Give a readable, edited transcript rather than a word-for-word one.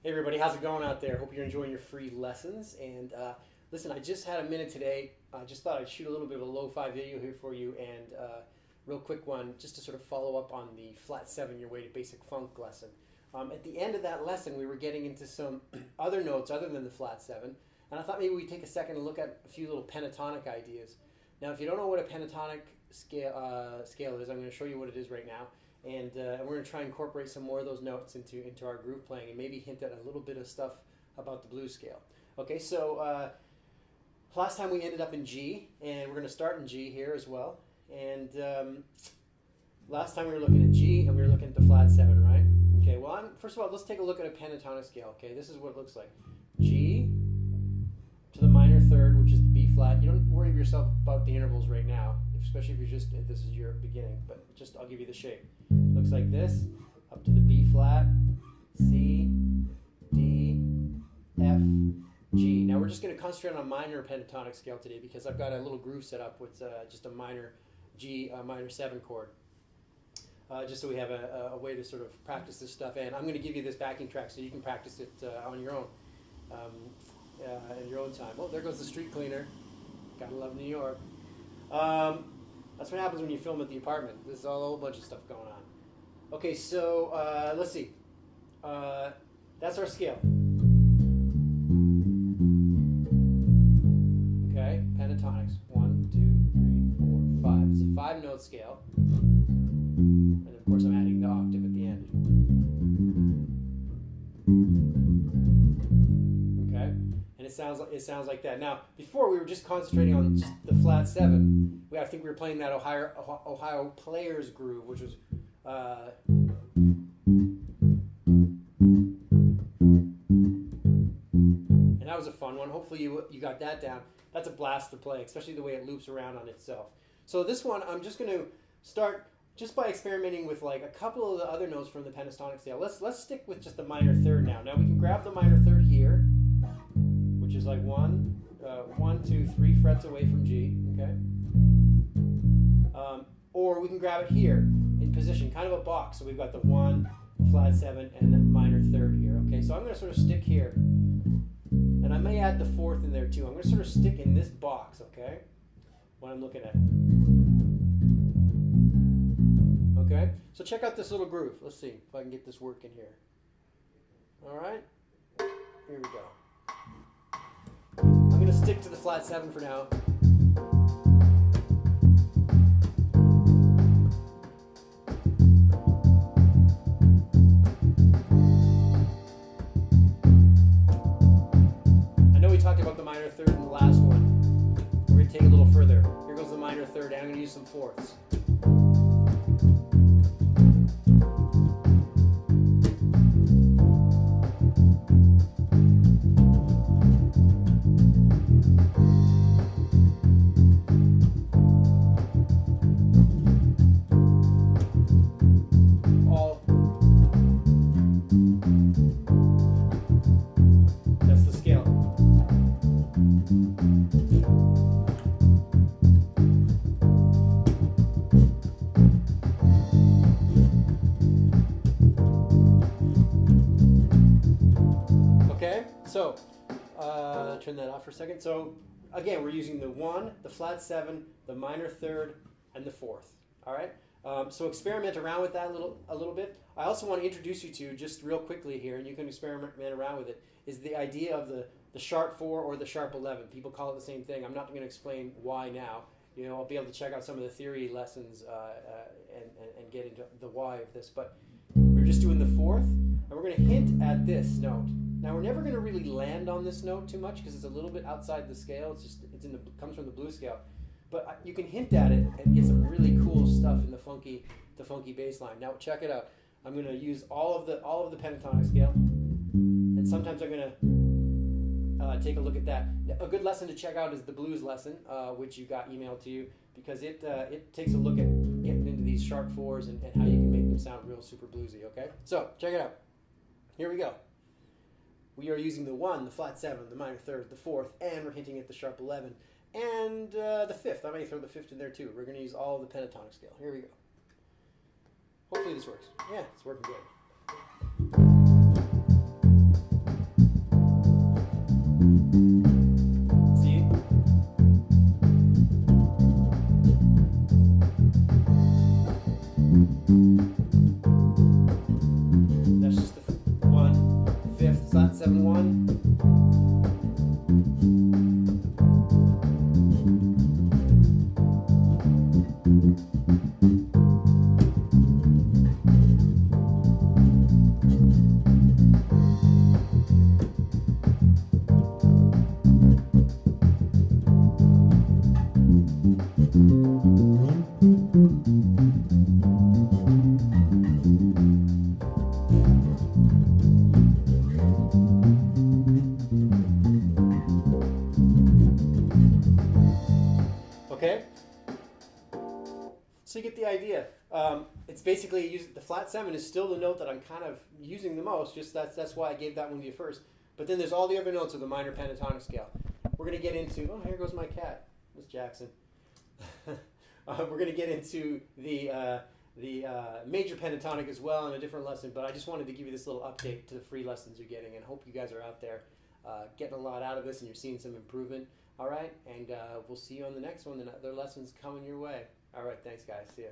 Hey everybody, how's it going out there? Hope you're enjoying your free lessons. And listen, I just had a minute today. I just thought I'd shoot a little bit of a lo-fi video here for you, and real quick one, just to sort of follow up on the flat 7 your way to basic funk lesson. At the end of that lesson, we were getting into some other notes other than the flat 7, and I thought maybe we'd take a second and look at a few little pentatonic ideas. Now, if you don't know what a pentatonic scale is, I'm going to show you what it is right now. And we're going to try and incorporate some more of those notes into our groove playing, and maybe hint at a little bit of stuff about the blues scale. Okay, so last time we ended up in G, and we're going to start in G here as well. And last time we were looking at G, and we were looking at the flat 7, right? Okay, well, first of all, let's take a look at a pentatonic scale. Okay, this is what it looks like. G to the minor third, which is the B flat. You don't worry yourself about the intervals right now, especially if this is your beginning, but just I'll give you the shape. Looks like this, up to the B flat, C, D, F, G. Now we're just going to concentrate on a minor pentatonic scale today because I've got a little groove set up with just a minor G, minor 7 chord. Just so we have a way to sort of practice this stuff. And I'm going to give you this backing track so you can practice it on your own, in your own time. Oh, there goes the street cleaner. Gotta love New York. That's what happens when you film at the apartment. There's a whole bunch of stuff going on. Okay, so let's see. That's our scale. Okay, pentatonics. 1, 2, 3, 4, 5. It's a 5-note scale. And of course I'm adding the octave at the end. Okay? And it sounds like that. Now, before we were just concentrating on just the flat 7. I think we were playing that Ohio Players groove, which was and that was a fun one. Hopefully you got that down. That's a blast to play, especially the way it loops around on itself. So this one, I'm just going to start just by experimenting with like a couple of the other notes from the pentatonic scale. Let's stick with just the minor third now. Now we can grab the minor third here, which is like 1, 2, 3 frets away from G. Okay. Or we can grab it here in position, kind of a box. So we've got the 1, flat 7, and the minor third here. Okay, so I'm going to sort of stick here. And I may add the 4th in there too. I'm going to sort of stick in this box, okay, when I'm looking at it. Okay, so check out this little groove. Let's see if I can get this working here. All right, here we go. I'm going to stick to the flat 7 for now. Talked about the minor third in the last one. We're going to take it a little further. Here goes the minor third, and I'm going to use some 4ths. That's the scale. Okay, so turn that off for a second. So again, we're using the 1, the flat 7, the minor third, and the 4th. All right. So experiment around with that a little bit. I also want to introduce you to, just real quickly here, and you can experiment around with it, is the idea of the sharp 4 or the sharp 11. People call it the same thing. I'm not going to explain why now. You know, I'll be able to check out some of the theory lessons and get into the why of this. But we're just doing the 4th, and we're going to hint at this note. Now we're never going to really land on this note too much because it's a little bit outside the scale. Comes from the blues scale, but you can hint at it and get some really cool stuff in the funky bass line. Now check it out. I'm going to use all of the pentatonic scale, and sometimes I'm going to take a look at that. A good lesson to check out is the blues lesson, which you got emailed to you, because it takes a look at getting into these sharp 4s and how you can make them sound real super bluesy. Okay, so check it out. Here we go. We are using the 1, the flat 7, the minor third, the 4th, and we're hinting at the sharp 11 and the 5th. I may throw the 5th in there too. We're going to use all of the pentatonic scale. Here we go. Hopefully this works. Yeah, it's working good. it's basically the flat 7 is still the note that I'm kind of using the most. Just that's why I gave that one to you first. But then there's all the other notes of the minor pentatonic scale. We're going to get into, oh, here goes my cat, Miss Jackson. We're going to get into the major pentatonic as well in a different lesson, but I just wanted to give you this little update to the free lessons you're getting, and hope you guys are out there getting a lot out of this and you're seeing some improvement. All right, and we'll see you on the next one. The other lessons coming your way. All right, thanks guys. See ya.